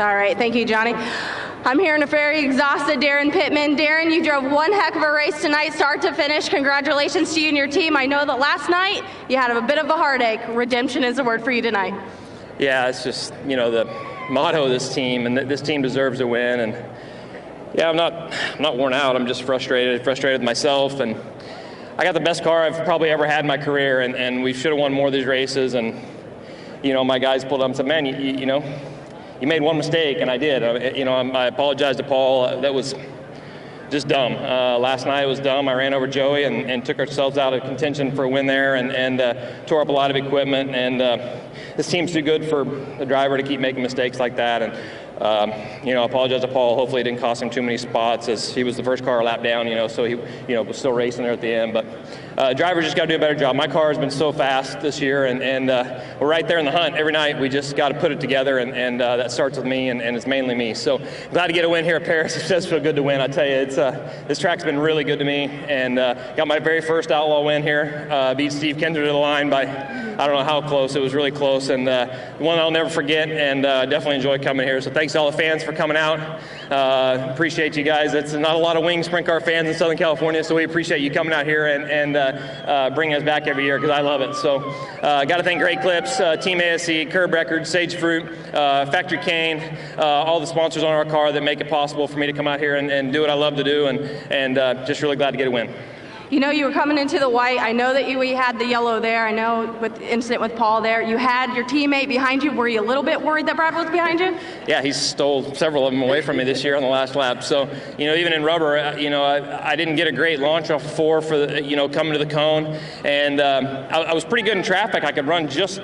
All right, thank you, Johnny. I'm hearing a very exhausted Daryn Pittman. Daryn, you drove one heck of a race tonight, start to finish. Congratulations to you and your team. I know that last night you had a bit of a heartache. Redemption is the word for you tonight. Yeah, it's just, the motto of this team, and this team deserves to win. And yeah, I'm not worn out. I'm just frustrated with myself. And I got the best car I've probably ever had in my career, and we should have won more of these races. And my guys pulled up and said, man, you made one mistake, and I did. I apologize to Paul. That was just dumb. Last night was dumb. I ran over Joey and took ourselves out of contention for a win there, and tore up a lot of equipment. And this team's too good for the driver to keep making mistakes like that. And I apologize to Paul. Hopefully it didn't cost him too many spots, as he was the first car a lap down, so he was still racing there at the end. But drivers just got to do a better job. My car has been so fast this year, and we're right there in the hunt every night. We just got to put it together, and that starts with me, and it's mainly me. So glad to get a win here at Perris. It does feel good to win. I tell you, this track's been really good to me, and got my very first Outlaw win here. Beat Steve Kinder to the line by, I don't know how close. It was really close, and one I'll never forget, and definitely enjoy coming here. So thanks to all the fans for coming out. Appreciate you guys. It's not a lot of wing sprint car fans in Southern California, so we appreciate you coming out here and bringing us back every year, because I love it. So got to thank Great Clips, Team ASC, Curb Records, Sage Fruit, Factory Cane, all the sponsors on our car that make it possible for me to come out here and do what I love to do, and just really glad to get a win. You were coming into the white. I know that we had the yellow there. I know with the incident with Paul there, you had your teammate behind you. Were you a little bit worried that Brad was behind you? Yeah, he stole several of them away from me this year on the last lap. So, even in rubber, I didn't get a great launch off 4 for the, coming to the cone. And I was pretty good in traffic. I could run just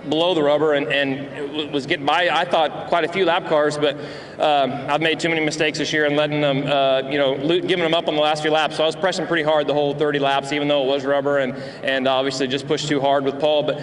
below the rubber and was getting by, I thought, quite a few lap cars, but I've made too many mistakes this year and letting them, giving them up on the last few laps. So I was pressing pretty hard the whole 30 laps, even though it was rubber, and obviously just pushed too hard with Paul. But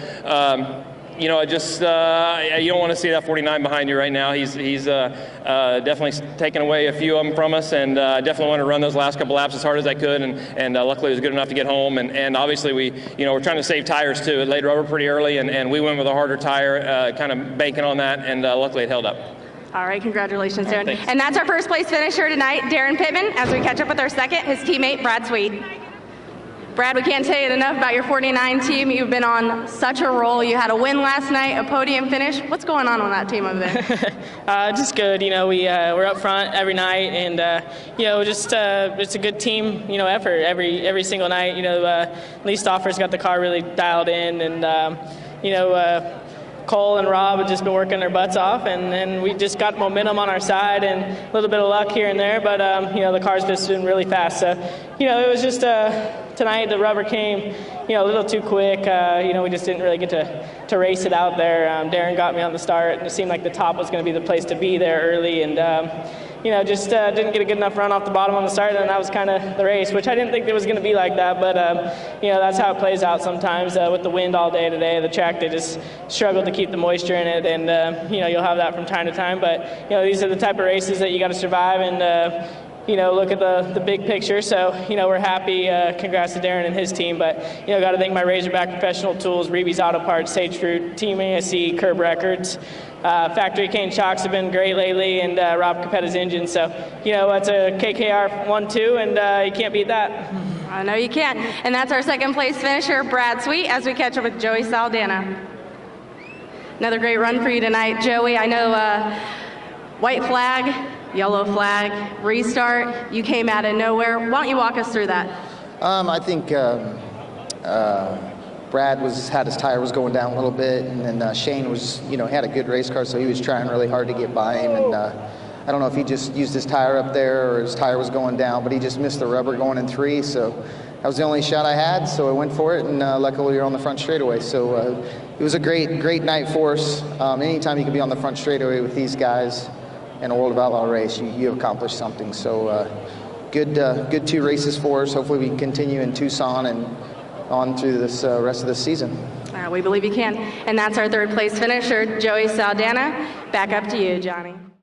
you don't want to see that 49 behind you right now. He's definitely taken away a few of them from us, and definitely want to run those last couple laps as hard as I could, and luckily it was good enough to get home. And obviously we're trying to save tires too. It laid rubber pretty early, and we went with a harder tire, kind of banking on that, and luckily it held up. All right, congratulations, Daryn. And that's our first place finisher tonight, Daryn Pittman, as we catch up with our second, his teammate, Brad Sweet. Brad, we can't tell you enough about your 49 team. You've been on such a roll. You had a win last night, a podium finish. What's going on that team over there? Just good. We're up front every night, and it's a good team. Effort every single night. Lee Stauffer's got the car really dialed in, and Cole and Rob have just been working their butts off, and then we just got momentum on our side and a little bit of luck here and there, but the car's just been really fast. So it was just tonight the rubber came a little too quick. We just didn't really get to race it out there. Daryn got me on the start, and it seemed like the top was going to be the place to be there early, and just didn't get a good enough run off the bottom on the start, and that was kind of the race, which I didn't think it was going to be like that, but that's how it plays out sometimes with the wind all day today. The track, they just struggle to keep the moisture in it, and you'll have that from time to time, but these are the type of races that you got to survive and look at the big picture. So, we're happy. Congrats to Daryn and his team. But, got to thank my Razorback Professional Tools, Reeby's Auto Parts, Sage Fruit, Team ASC, Curb Records. Factory Cane Shocks have been great lately, and Rob Capetta's engine. So, it's a KKR 1-2, and you can't beat that. I know you can't. And that's our second place finisher, Brad Sweet, as we catch up with Joey Saldana. Another great run for you tonight, Joey. I know white flag, yellow flag, restart. You came out of nowhere. Why don't you walk us through that? I think Brad had his tire was going down a little bit, and then Shane was, had a good race car, so he was trying really hard to get by him. And I don't know if he just used his tire up there or his tire was going down, but he just missed the rubber going in 3. So that was the only shot I had, so I went for it, and luckily we were on the front straightaway. So it was a great night for us. Anytime you can be on the front straightaway with these guys in a World of Outlaw race, you accomplished something. So good 2 races for us. Hopefully we can continue in Tucson and on through this rest of the season. We believe you can. And that's our third place finisher, Joey Saldana. Back up to you, Johnny.